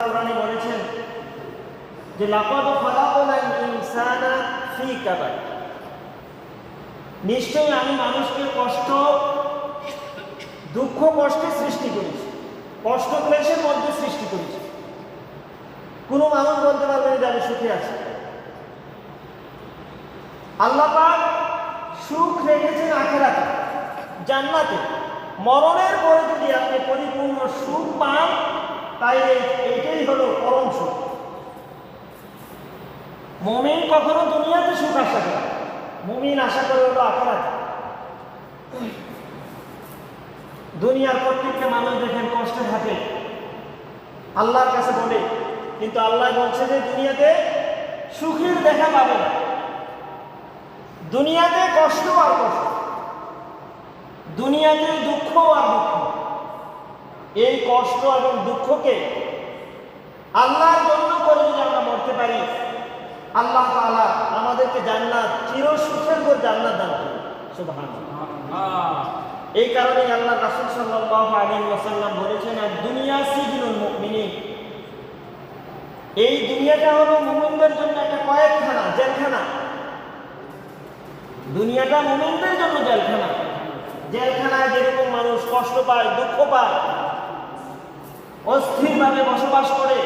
কোরআনে বলেছেন যে লাকাদ খালাকনাল ইনসানা ফি কাবাদ, নিশ্চয়ই আমি মানুষকে দুঃখ কষ্টে সৃষ্টি করেছি, কষ্ট ক্লেশের মধ্যে সৃষ্টি করেছি। কোনো মানুষ বলতে পারবে না যে আমি সুখে আছি। আল্লাহ পাক সুখ রেখেছেন আখিরাতে, জান্নাতে। মরণের পরে যদি আপনি পরিপূর্ণ সুখ পান, তাই এইটাই হলো পরম সুখ। মুমিন কখনো দুনিয়াতে সুখ আশা করে, মুমিন আশা করে হলো আখিরাতে। দুনিয়ার প্রত্যেকটা মানুষ দেখেন কষ্টে থাকে, আল্লাহর কাছে বলে, কিন্তু আল্লাহ বলছে যে দুনিয়াতে সুখের দেখা পাবে না। দুনিয়াতে কষ্ট আর কষ্ট, দুনিয়াতে দুঃখ আর দুঃখ। এই কষ্ট এবং দুঃখকে আল্লাহর জন্য করে যদি আমরা মরতে পারি, আল্লাহ তাআলা আমাদেরকে জান্নাত, চির সুখের জান্নাত দান করবেন। সুবহানাল্লাহ। এই কারণে আল্লাহ রাসূল সাল্লাল্লাহু আলাইহি ওয়াসাল্লাম বলেছেন, আর দুনিয়া সিজনুল মুমিনিন, এই দুনিয়াটা হলো মুমিনদের জন্য একটা কয়েদখানা, জেলখানা। দুনিয়াটা মুমিনদের জন্য জেলখানা। জেলখানায় যেরকম মানুষ কষ্ট পায়, দুঃখ পায়, অস্থিরভাবে বসবাস করে,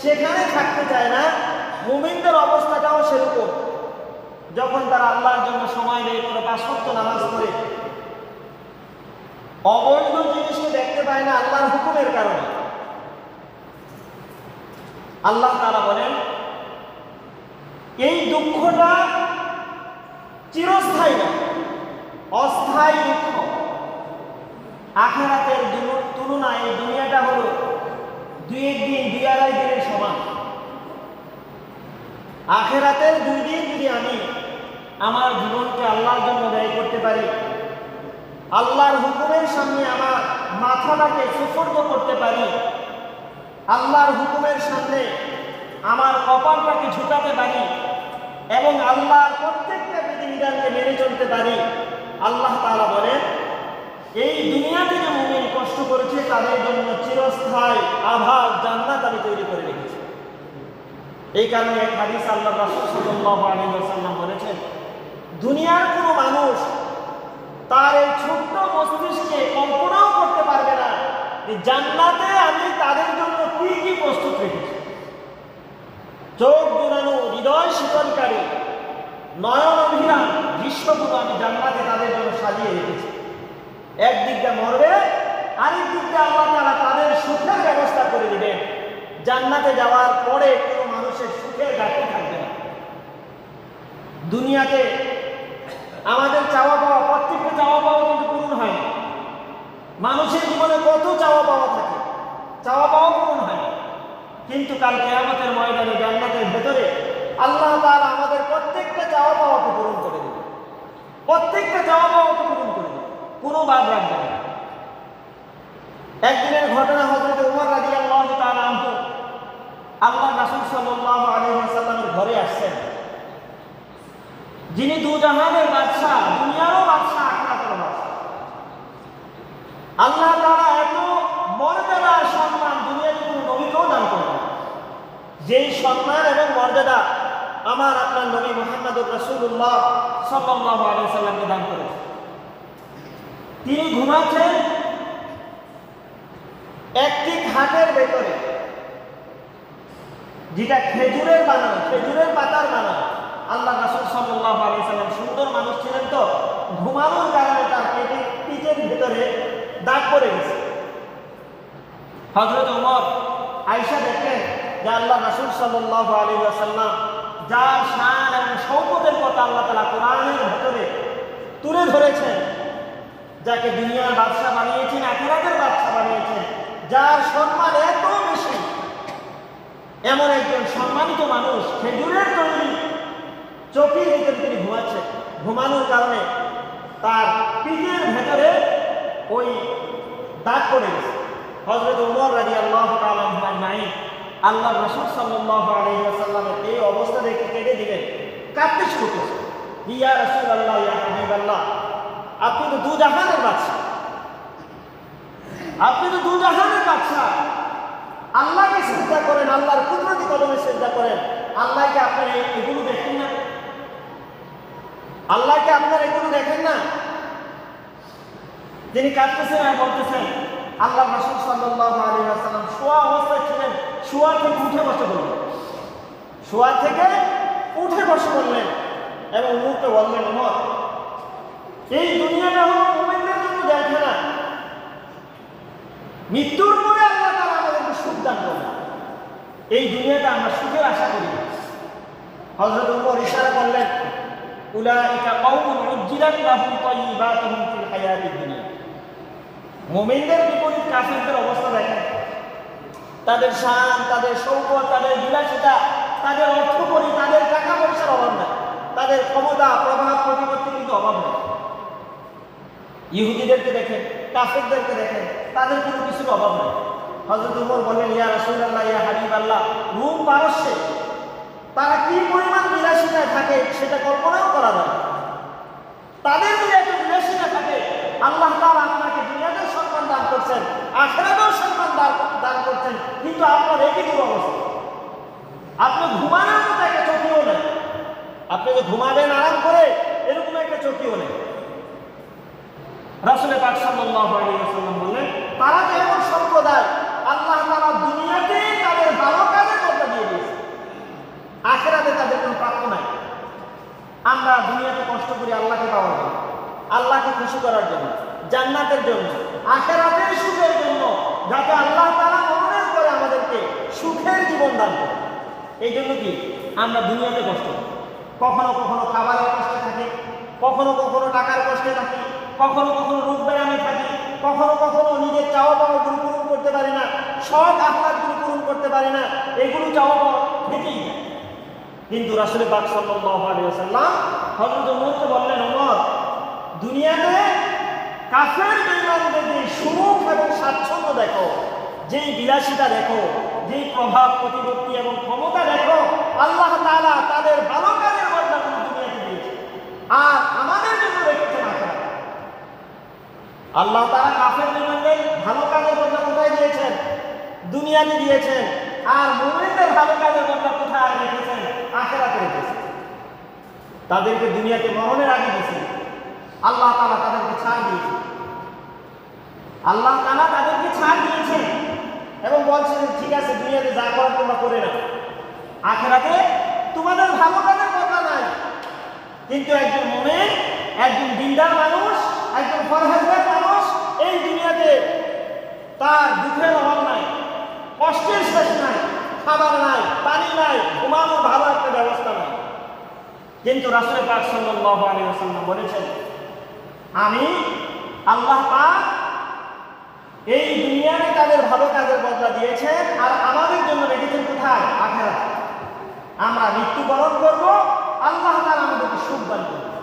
সেখানে থাকতে চায় না, মুমিনদের অবস্থাটাও সেরকম। যখন তারা আল্লাহর জন্য সময় বের করে ৫ ওয়াক্ত নামাজ পড়ে, অবৈধ জিনিসকে দেখতে পায় না আল্লাহর হুকুমের কারণে। আল্লাহ তাআলা বলেন, এই দুঃখটা চিরস্থায়ী না, অস্থায়ী দুঃখ। আখিরাতের তুলনায় এই দুনিয়াটা হলো 2 দিন 2-2.5 দিনের সমান। আখিরাতের 2 দিন যদি আমি আমার জীবনকে আল্লাহর জন্য ব্যয় করতে পারি, আল্লাহর হুকুমের সামনে আমার মাথাটাকে সুফর্দ করতে পারি, আল্লাহর হুকুমের সামনে আমার কপালটাকে ঝুঁকাতে পারি এবং আল্লাহর প্রত্যেকটা বিধিবিধানকে মেনে চলতে পারি, আল্লাহ তাআলা বলেন এই দুনিয়াতে যে মুমিন কষ্ট করেছে তাদের জন্য চিরস্থায়ী আভাস জান্নাত আমি তৈরি করে রেখেছি। এই কারণে এক হাদিস আল্লাহ রাসূল সাল্লাল্লাহু আলাইহি ওয়াসাল্লাম বলেছেন, দুনিয়ার কোনো মানুষ তার এই ছোট্ট মস্তিষ্কে কল্পনাও করতে পারবে না যে জান্নাতে আমি তাদের জন্য কি কি প্রস্তুত রেখেছি। চোখ জোড়ানো, হৃদয় শীতলকারী, নয়ন অভিরাম দৃশ্যগুলো আমি জান্নাতে তাদের জন্য সাজিয়ে রেখেছি। একদিক দিয়ে মরবে, আরেক দিক দিয়ে আল্লাহ তাআলা তাদের সুখের ব্যবস্থা করে দিবেন। জান্নাতে যাওয়ার পরে কোনো মানুষের সুখের ঘাটতি থাকবে না। দুনিয়াতে আমাদের চাওয়া পাওয়া, প্রত্যেকটা চাওয়া পাওয়া কিন্তু পূরণ হয় না। মানুষের জীবনে কত চাওয়া পাওয়া থাকে, চাওয়া পাওয়া পূরণ হয় না। কিন্তু কাল কিয়ামতের ময়দানে জান্নাতের ভেতরে আল্লাহ তাআলা আমাদের প্রত্যেকটা চাওয়া পাওয়াকে পূরণ করে দেবেন, প্রত্যেকটা চাওয়া পাওয়াকে পূরণ করে দেবেন, কোনো বাদ রাখবে না। একদিনের ঘটনা, হযরত ওমর রাদিয়াল্লাহু তাআলা আনহু আল্লাহ রাসূল সাল্লাল্লাহু আলাইহি ওয়াসাল্লামের ঘরে আসছেন, যিনি দুজাহানের বাদশা, দুনিয়ারও বাদশা, আখিরাতেরও বাদশা। আল্লাহ তাআলা এত মর্যাদা সম্মান দুনিয়াতে কোনো নবীকেও দান করেন, যেই সম্মান এবং মর্যাদা আমার আপনার নবী মুহাম্মদুর রাসূলুল্লাহ সাল্লাল্লাহু আলাইহি ওয়াসাল্লামকে দান করেছেন। তিনি ঘুমাচ্ছেন একটি খাটের ভেতরে, যেটা খেজুরের বানানো, খেজুরের পাতার বানানো। আল্লাহ রাসূল সাল্লাল্লাহু আলাইহি ওয়াসাল্লাম সুন্দর মানুষ ছিলেন, তো ঘুমানোর কারণে তার পিঠের ভিতরে দাগ পড়ে গেছে। হযরত ওমর আয়েশা দেখলেন যে আল্লাহ রাসূল সাল্লাল্লাহু আলাইহি ওয়াসাল্লাম যার শান এবং শওকতের কথা আল্লাহ তাআলা কোরআনের ভিতরে তুলে ধরেছেন, যাকে দুনিয়ার বাদশা বানিয়েছেন, আখিরাতের বাদশা বানিয়েছেন, যার সম্মান এত বেশি, এমন একজন সম্মানিত মানুষ খেজুরের তৈরি চৌকির ভিতরে তিনি ঘুমাচ্ছেন। ঘুমানোর কারণে তার পিঠের ভেতরে ওই দাগ পড়ে গেছে। হযরত ওমর রাদিয়াল্লাহু তাআলা আনহু আজমাইন আল্লাহ রাসূল সাল্লাল্লাহু আলাইহি ওয়াসাল্লামের এই অবস্থা দেখে কেঁদে দিলেন, কাঁদতে শুরু করলেন, ইয়া রাসূলুল্লাহ, ইয়া হাবিবাল্লাহ, আপনি তো দুজাহানের বাদশা, আপনি তো দুজাহানের বাদশা, আল্লাহকে সিজদা করেন, আল্লাহর কুদরতি কদমে সিজদা করেন, আল্লাহকে আপনারা এগুলো দেখেন না? আল্লাহকে আপনারা এগুলো দেখেন না? তিনি কাঁদতেছেন আর বলতেছেন, আল্লাহ রাসূল সাল্লাল্লাহু আলাইহি ওয়াসাল্লাম শোয়া অবস্থায় ছিলেন, শোয়া থেকে উঠে বসে বললেন, শোয়া থেকে উঠে বসে বললেন এবং মুখে বললেন, ওমর, এই দুনিয়াটা হলো মুমিনদের জন্য জায়গা। মৃত্যুর পরে আল্লাহ তাআলা আমাদেরকে সুখ দান করবেন, এই দুনিয়াটা আমরা সুখের আশা করি। হযরত ওমর ইশারা করলেন, উলাইকা কওমুন উজ্জিলাত লাহুম তাইয়্যিবাতুহুম ফিল হায়াতিদ দুনিয়া। মুমিনদের বিপরীত কাফিরদের অবস্থা দেখেন, তাদের শান, তাদের সম্পদ, তাদের বিলাসিতা, তাদের অর্থকরী, তাদের টাকা পয়সার অভাব নাই, তাদের ক্ষমতা, প্রভাব, প্রতিপত্তি কিন্তু অভাব নেই। ইহুদিদেরকে দেখেন, কাফিরদেরকে দেখেন, তাদের কোনো কিছুর অভাব নেই। হযরত ওমর বললেন, ইয়া রাসূলুল্লাহ, ইয়া হাবিবাল্লাহ, রূম পারস্যে তারা কি পরিমাণ বিলাসিতায় থাকে সেটা কল্পনাও করা যায়। তাদের যদি এত বিলাসিতা থাকে, আল্লাহ তাআলা আপনাকে দুনিয়াতেও সম্মান দান করছেন, আখিরাতেও সম্মান দান করছেন, কিন্তু আপনার একই অবস্থা। আপনি ঘুমানোর মতো একটা চোখেও নেই, আপনি যে ঘুমাবেন আরাম করে এরকম একটা চোখেও নেই। রাসূল পাক সাল্লাল্লাহু আলাইহি ওয়াসাল্লাম বললেন, তারা যে এমন সম্প্রদায়, আল্লাহ তাআলা দুনিয়াতে তাদের ভালো কাজের বদলা দিয়ে দিয়েছে, আখিরাতে তাদের কোনো প্রাপ্য নাই। আমরা দুনিয়াতে কষ্ট করি আল্লাহকে পাওয়ার জন্য, আল্লাহকে খুশি করার জন্য, জান্নাতের জন্য, আখিরাতের সুখের জন্য, যাতে আল্লাহ তাআলা মনোনীত করে আমাদেরকে সুখের জীবন দান করে। এই জন্য কি আমরা দুনিয়াতে কষ্ট করি, কখনো কখনো খাবারের কষ্টে থাকি, কখনো কখনো টাকার কষ্টে থাকি, কখনো কখনো রোগ ব্যায়ামে থাকি, কখনো কখনো নিজের চাওয়া পাওয়াগুলো পূরণ করতে পারি না, শখ আহ্লাদগুলো পূরণ করতে পারি না, এগুলো চাওয়া পাওয়া থেকেই যায়। কিন্তু রাসূল পাক সাল্লাল্লাহু আলাইহি ওয়াসাল্লাম হযরত ওমরকে বললেন, ওমর, দুনিয়াতে কাফের বেঈমানদের যে সুখ এবং স্বাচ্ছন্দ্য দেখো, যেই বিলাসিতা দেখো, যেই প্রভাব, প্রতিপত্তি এবং ক্ষমতা দেখো, আল্লাহ তাআলা তাদের ভালো কাজের বদলা দুনিয়াতে দিয়েছে, আর আমাদের জন্য রেখেছেন আখিরাত। আল্লাহ তাআলা কাফের বেঈমানদের ভালো কাজের বদলা কোথায় দিয়েছেন? দুনিয়াতে দিয়েছেন। আর মুমিনদের ভালো কাজের বদলা কোথায় রেখেছেন? আখিরাতে রেখেছেন। তাদেরকে দুনিয়াতে মরণের আগে দিয়েছেন, আল্লাহ তাআলা তাদেরকে ছাড় দিয়েছেন, আল্লাহ তাআলা তাদেরকে ছাড় দিয়েছেন এবং বলছেন, ঠিক আছে, দুনিয়াতে যা করার তোমরা করে নাও, আখিরাতে তোমাদের ভালো কাজের বদলা নাই। কিন্তু একজন মুমিন, একজন দিনদার মানুষ, একজন পরহেজগার মানুষ এই দুনিয়াতে তার দুঃখের অভাব নাই, কষ্টের শেষ নাই, খাবার নাই, পানি নাই, ঘুমানোর ভালো একটা ব্যবস্থা নাই। কিন্তু রাসূল পাক সাল্লাল্লাহু আলাইহি ওয়াসাল্লাম বলেছেন, আমি আল্লাহ পাক এই দুনিয়াতে তাদের ভালো কাজের বদলা দিয়েছেন, আর আমাদের জন্য রেখেছেন কোথায়? আখিরাতে। আমরা মৃত্যুবরণ করব, আল্লাহ তাআলা আমাদেরকে সুখ দান করবেন।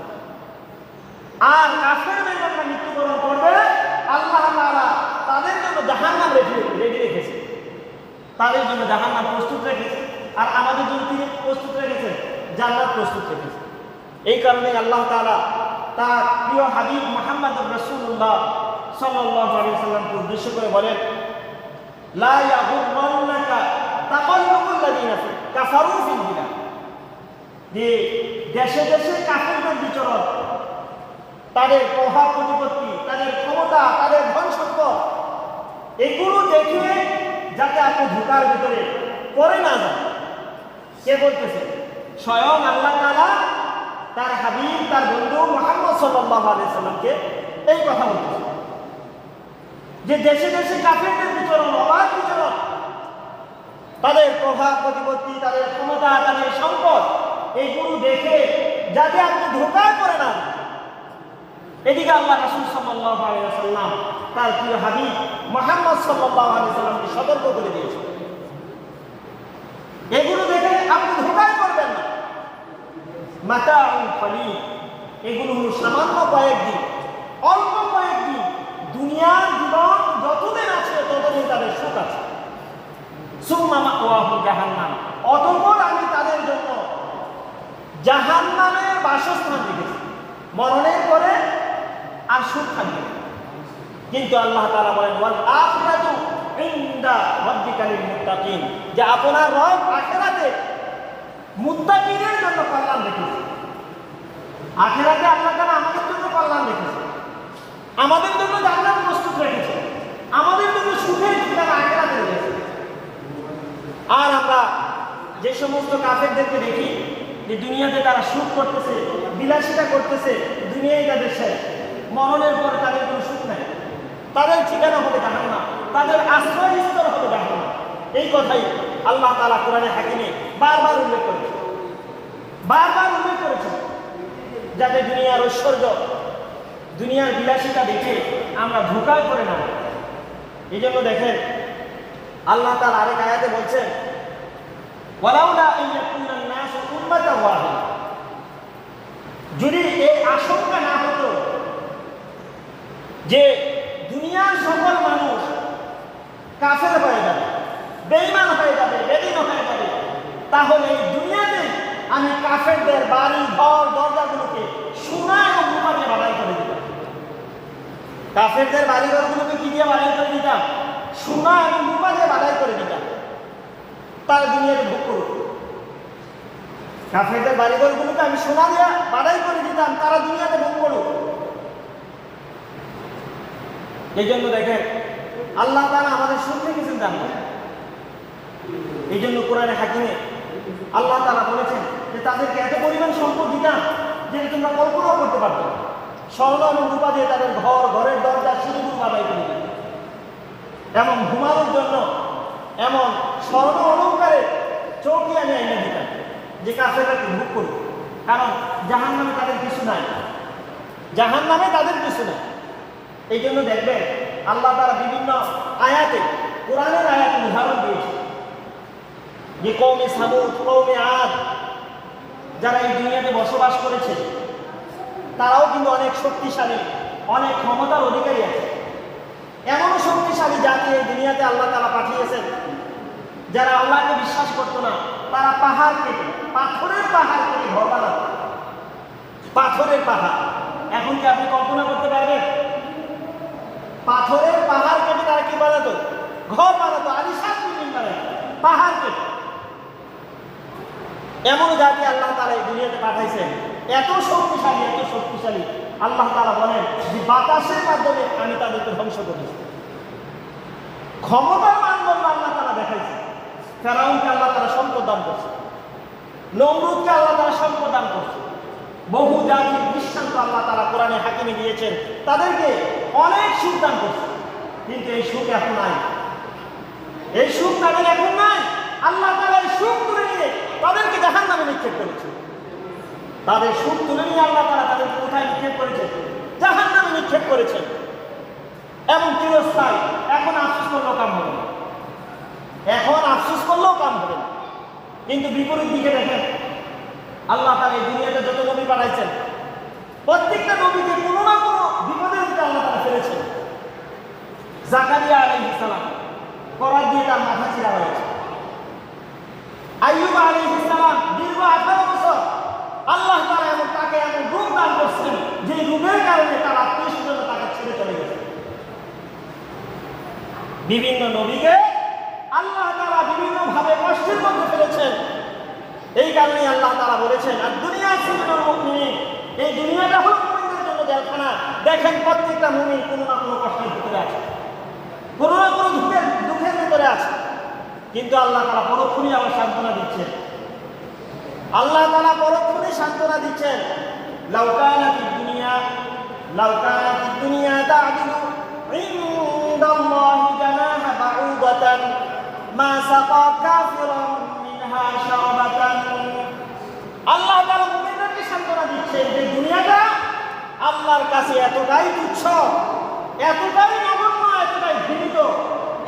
আর কাফের বেঈমানরা মৃত্যুবরণ করবে, আল্লাহ তাআলা তাদের জন্য জাহান্নাম রেডি রেখেছে, তাদের জন্য জাহান্নাম প্রস্তুত রেখেছে, আর আমাদের জন্য তিনি প্রস্তুত রেখেছেন জান্নাত প্রস্তুত রেখেছে। এই কারণে আল্লাহ তাআলা তার প্রিয় হাবিব মুহাম্মদুর রাসূলুল্লাহ সাল্লাল্লাহু আলাইহি ওয়াসাল্লামকে উদ্দেশ্য করে বলেন, লা ইয়াগুররান্নাকা তাকাল্লুবুল লাযিনা কাফারু ফিল বিলাদ। যে দেশে দেশে কাফিরদের বিচরণ, তাদের প্রভাব প্রতিপত্তি, তাদের ক্ষমতা, তাদের ধন সম্পদ, এগুলো দেখে যাতে আপনি ধোঁকার ভিতরে পড়ে না যান। কে বলতেছে? স্বয়ং আল্লাহ তাআলা তার হাবিব, তার বন্ধু মুহাম্মদ সাল্লাল্লাহু আলাইহি ওয়াসাল্লামকে এই কথা বলতেছে যে দেশে দেশে কাফিরদের বিচরণ, অবাধ বিচরণ, তাদের প্রভাব প্রতিপত্তি, তাদের ক্ষমতা, তাদের সম্পদ, এইগুলো দেখে যাতে আপনি ধোঁকায় পড়ে না। এদিকে আল্লাহ রাসূল সাল্লাল্লাহু আলাইহি ওয়াসাল্লাম তার প্রিয় হাবিব মুহাম্মদ সাল্লাল্লাহু আলাইহি ওয়াসাল্লামকে সতর্ক করে দিয়েছেন, এগুলো দেখে আপনি ধোঁকায় পড়বেন না। মাতাউন কলিল, এগুলো হলো সামান্য কয়েকদিন, অল্প কয়েকদিন। দুনিয়ার জীবন যতদিন আছে ততদিন তাদের সুখ আছে। সুম্মা মাওয়াহুম জাহান্নাম, অতঃপর আমি তাদের জন্য জাহান্নামের বাসস্থান রেখেছি। মরণের পরে আর সুখ থাকবে। কিন্তু আল্লাহ তাআলা বলেন, ওয়াল আখিরাতু ইনদা রাব্বিকাল মুত্তাকিন, যে আপনার রব আখিরাতে মুত্তাকিনের জন্য কল্যাণ রেখেছে। আখিরাতে আল্লাহ তাআলা আমাদের জন্য কল্যাণ রেখেছে, আমাদের জন্য জান্নাত প্রস্তুত রেখেছে, আমাদের জন্য সুখের ঠিকানা আখিরাতে রয়েছে। আর আমরা যে সমস্ত কাফেরদেরকে দেখি যে দুনিয়াতে তারা সুখ করতেছে, বিলাসিতা করতেছে, দুনিয়ায় তাদের শেষ, মরণের পর তাদের কোনো সুখ নাই, তাদের ঠিকানা হবে জাহান্নাম, তাদের আশ্রয়স্থল হবে জাহান্নাম। এই কথাই আল্লাহ তাআলা কোরআনে হাকিমে বারবার উল্লেখ করেছে, বারবার উল্লেখ করেছে, যাতে দুনিয়ার ঐশ্বর্য, দুনিয়ার বিলাসিতা দেখে আমরা ধোঁকায় পড়ে না। এই জন্য দেখেন আল্লাহ তাআলা আরেক আয়াতে বলছেন, ওয়ালাউলা আইয়াকুনান নাসু উম্মাতান ওয়াহিদা, যদি এই আশঙ্কা না হতো যে দুনিয়ার সকল মানুষ কাফের হয়ে যাবে, বেঈমান হয়ে যাবে, বেদীন হয়ে যাবে, তাহলে এই দুনিয়াতে আমি কাফেরদের বাড়ি ঘর দরজাগুলোকে সোনা এবং রূপা দিয়ে বাড়াই করে দিতাম। কাফেরদের বাড়ি ঘরগুলোকে কি দিয়ে বাড়াই করে দিতাম? সোনা এবং রূপা দিয়ে বাড়াই করে দিতাম, তার দুনিয়াতে ভোগ করুক। কাফেরদের বাড়ি ঘরগুলোকে আমি সোনা দিয়ে বাড়াই করে দিতাম, তারা দুনিয়াতে ভোগ করুক। এই জন্য দেখেন আল্লাহ তাআলা আমাদের সুখ রেখেছেন জান্নাত। এই জন্য কোরআনে হাকিমে আল্লাহ তাআলা বলেছেন যে তাদেরকে এত পরিমাণ সম্পদ দিতাম যে তোমরা কল্পনাও করতে পারতো না। স্বর্ণ এবং রূপা দিয়ে তাদের ঘর, ঘরের দরজা, সিঁড়িগুলো বাড়াই করে দিতাম। এমন ঘুমানোর জন্য এমন স্বর্ণ অলঙ্কারে চৌকি আমি এনে দিতাম যে কাফেররা ভোগ করুক। কারণ জাহান্নামে তাদের কিছু নাই, জাহান্নামে তাদের কিছু নাই। এই জন্য দেখবেন আল্লাহ তাআলা বিভিন্ন আয়াতে, কোরআনের আয়াতে উদাহরণ দিয়েছে যে কওমে সামুদ, কওমে আদ যারা এই দুনিয়াতে বসবাস করেছে, তারাও কিন্তু অনেক শক্তিশালী, অনেক ক্ষমতার অধিকারী আছে। এমনও শক্তিশালী জাতি এই দুনিয়াতে আল্লাহ তাআলা পাঠিয়েছেন, যারা আল্লাহকে বিশ্বাস করতো না, তারা পাহাড় কেটে, পাথরের পাহাড় কেটে ঘর বানাতো। পাথরের পাহাড়, এখন কি আপনি কল্পনা করতে পারবেন? পাথরের পাহাড় কেটে তারা কি বানাতো? ঘর বানাতো, আলিশান বিল্ডিং বানাতো পাহাড় কেটে। এমন জাতি আল্লাহ তাআলা এই দুনিয়াতে পাঠাইছেন, এত শক্তিশালী, এত শক্তিশালী। আল্লাহ তাআলা বলেন যে বাতাসের মাধ্যমে আমি তাদেরকে ধ্বংস করেছি। ক্ষমতার মানদণ্ড আল্লাহ তাআলা দেখাইছে। ফেরাউনকে আল্লাহ তাআলা সম্পদ দান করছে, নমরুদকে আল্লাহ তাআলা সম্পদ দান করছে। বহু জাতির দৃষ্টান্ত আল্লাহ তাআলা কোরআনে হাকিমে দিয়েছেন, তাদেরকে অনেক সুখ দান করছে। কিন্তু এই সুখ এখন নাই, এই সুখ তাদের এখন নাই। আল্লাহ তাআলা এই সুখ তুলে নিয়ে তাদেরকে জাহান্নামে নিক্ষেপ করেছে। তাদের সুখ তুলে নিয়ে আল্লাহ তাআলা তাদেরকে কোথায় নিক্ষেপ করেছে? জাহান্নামে নিক্ষেপ করেছে। এবং চিরস্থায়ী। এখন আফসোস করলেও কাম হবে না, এখন আফসোস করলেও কাম হবে না। কিন্তু বিপরীত দিকে দেখেন আল্লাহ তাআলা এই দুনিয়াতে যত নবী পাঠাইছেন, প্রত্যেকটা নবীকে কোনো না কোনো বিপদের মধ্যে আল্লাহ তাআলা ফেলেছেন। জাকারিয়া আলাইহিস সালাম করাত দিয়ে তার মাথা চিরা হয়েছে। আইয়ুব আলাইহিস সালাম দীর্ঘ 18 বছর আল্লাহ তাআলা এমন তাকে এমন রূপ দান করছেন যে রূপের কারণে তার আত্মীয়স্বজন তাকে ছেড়ে চলে গেছে। বিভিন্ন নবীকে আল্লাহ তাআলা বিভিন্ন ভাবে কষ্টের মধ্যে ফেলেছেন। এই কারণে আল্লাহ তাআলা বলেছেন, আর দুনিয়া সিজনুল মুমিনিন, এই দুনিয়াটা হলো মুমিনদের জন্য জেলখানা। দেখেন প্রত্যেকটা মুমিন কোনো না কোনো কষ্টের ভিতরে আছে, কোনো না কোনো দুঃখের ভিতরে আছে। কিন্তু আল্লাহ তাআলা পরক্ষণেই আবার সান্ত্বনা দিচ্ছেন। আল্লাহ তাআলা পরক্ষণেই সান্ত্বনা দিচ্ছেন, লাউ কানাতিদ দুনিয়া তা'দিলু ইনদাল্লাহি জানাহা বাউদাতান মা সাকা কাফিরান মিনহা শারবাতান। আল্লাহ তাআলা মুমিনদেরকে সান্ত্বনা দিচ্ছেন যে দুনিয়াটা আল্লাহর কাছে এতটাই তুচ্ছ, এতটাই নগণ্য, এতটাই ঘৃণিত,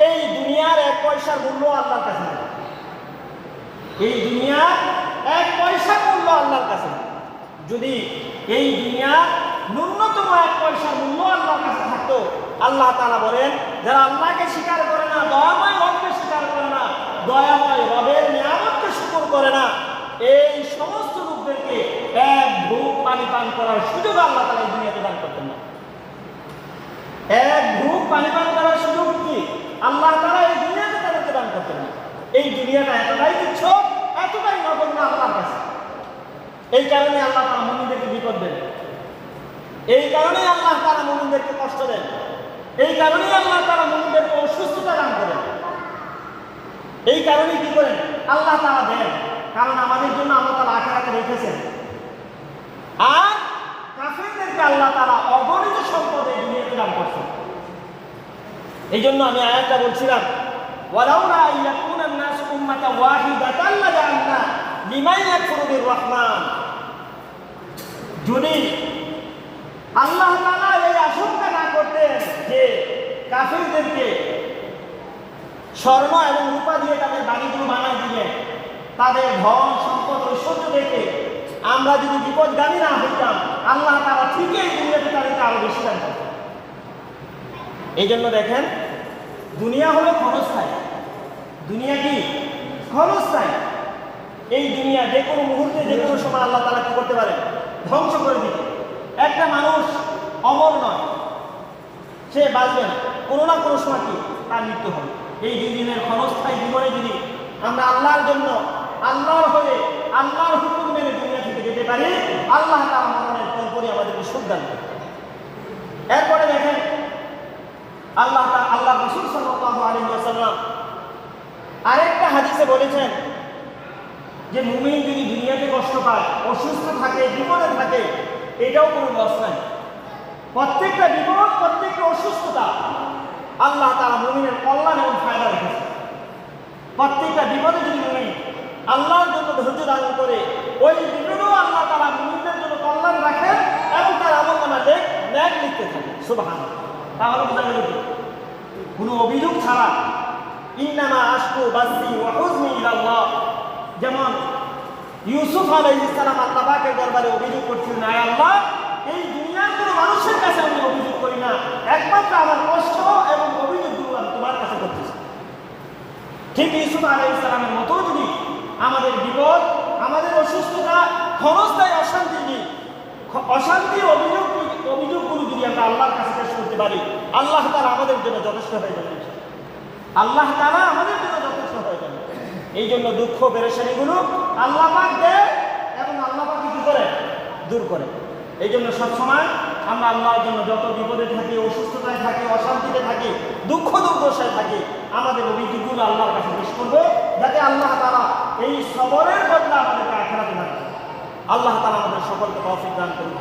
এই দুনিয়ার 1 পয়সার মূল্য আল্লাহর কাছে নেই। এই দুনিয়ার 1 পয়সার মূল্য আল্লাহর কাছে নেই। যদি এই দুনিয়ার ন্যূনতম 1 পয়সার মূল্য আল্লাহর কাছে থাকতো, আল্লাহ তাআলা বলেন যারা আল্লাহকে স্বীকার করে না, দয়াময় রবকে স্বীকার করে না, দয়াময় রবের নিয়ামতকে শুকর করে না, এই সমস্ত লোকদেরকে 1 ঢোক পানি পান করার সুযোগ আল্লাহ তাআলা এই দুনিয়াতে দান করতেন না। 1 ঢোক পানি পান করার সুযোগ কি আল্লাহ তাআলা এই দুনিয়াতে তাদেরকে দান করতেন না। এই দুনিয়াটা এতটাই তুচ্ছ, এতটাই নগণ্য আল্লাহর কাছে। এই কারণে আল্লাহ তাআলা মুমিনদেরকে বিপদ দেন, এই কারণেই আল্লাহ তাআলা মুমিনদেরকে কষ্ট দেন, এই কারণেই আল্লাহ তাআলা মুমিনদেরকে অসুস্থতা দান করেন। এই কারণেই কি করেন আল্লাহ তাআলা দেন, কারণ আমাদের জন্য আল্লাহ তাআলা আখিরাতে রেখেছেন। আর কাফিরদেরকে আল্লাহ তাআলা অগণিত সম্পদ এই দুনিয়াতে দান করছেন। এই জন্য আমি আয়াতটা বলছিলাম, ওয়ালাউলা আইয়াকুনা আন-নাস উম্মাতান ওয়াহিদাতান লাজাআলনা লিমান ইয়াকফুরু বির-রাহমান। যদি আল্লাহ তাআলা এই আশঙ্কা না করতেন যে কাফিরদেরকে স্বর্ণ এবং রূপা দিয়ে তাদের বাড়িগুলো বানাই দিলেন, তাদের ধন সম্পদ ঐশ্বর্য দেখে আমরা যদি বিপদগামী না হইতাম, আল্লাহ তাআলা ঠিকই এই দুনিয়াতে তাদেরকে আরো বেশি দান করতেন। এই জন্য দেখেন, দুনিয়া হলো ক্ষণস্থায়ী। দুনিয়া কি ক্ষণস্থায়ী। এই দুনিয়া যে কোনো মুহূর্তে যে কোনো সময় আল্লাহ তাআলা কি করতে পারে, ধ্বংস করে দিতে। একটা মানুষ অমর নয়, সে বাঁচবে না, কোনো না কোনো সময় কি তার মৃত্যু হবে। এই দুই দিনের ক্ষণস্থায়ী জীবনে যদি আমরা আল্লাহর জন্য, আল্লাহর হয়ে, আল্লাহর হুকুম মেনে দুনিয়া থেকে যেতে পারি, আল্লাহ তাআলা মরণের পরপরই আমাদেরকে সুখ দান করে। এরপরে দেখেন, আল্লাহ রাসূল সাল্লাল্লাহু আলাইহি ওয়াসাল্লাম আরেকটা হাদিসে বলেছেন যে মুমিন যদি দুনিয়াতে কষ্ট পায়, অসুস্থ থাকে, বিপদে থাকে, এটাও কোনো লস নাই। প্রত্যেকটা বিপদ, প্রত্যেকটা অসুস্থতা আল্লাহ তাআলা মুমিনের কল্যাণ এবং ফায়দা রেখেছে। প্রত্যেকটা বিপদে যদি মুমিন আল্লাহর জন্য ধৈর্য ধারণ করে, ওই বিপদেও আল্লাহ তাআলা মুমিনদের জন্য কল্যাণ রাখেন এবং তার আমলনামাতে ন্যাক লিখতে থাকে। সুবহানাল্লাহ। তাহলে বোঝা গেল কি, কোনো অভিযোগ ছাড়া ইন্নামা আশকু বাসি ওয়া হুজনি ইলাল্লাহ, যেমন ইউসুফ আলাইহিস সালাম আল্লাহ পাকের দরবারে অভিযোগ করছিলেন, আয় আল্লাহ, এই দুনিয়ার কোনো মানুষের কাছে আমি অভিযোগ করি না, একমাত্র আমার কষ্ট এবং অভিযোগগুলো আমি তোমার কাছে করতেছি। ঠিক ইউসুফ আলাইহিস সালামের মতো যদি আমাদের বিপদ, আমাদের অসুস্থতা, ক্ষণস্থায়ী অশান্তি অভিযোগগুলো যদি আমরা আল্লাহর কাছে পেশ করতে পারি, আল্লাহ তাআলা আমাদের জন্য যথেষ্ট হয়ে যাবে। আল্লাহ তাআলা আমাদের জন্য যথেষ্ট হয়ে যাবে। এই জন্য দুঃখ পেরেশানিগুলো আল্লাহ পাক দেয় এবং আল্লাহ পাক কি করে, দূর করে। এই জন্য সবসময় আমরা আল্লাহর জন্য যত বিপদে থাকি, অসুস্থতায় থাকি, অশান্তিতে থাকি, দুঃখ দুর্দশায় থাকি, আমাদের অভিযোগগুলো আল্লাহর কাছে পেশ করবো, যাতে আল্লাহ তাআলা এই সবরের বদলা আমাদেরকে আখিরাতে দান করেন। আল্লাহ তাআলা আমাদের সকলকে তৌফিক দান করুন।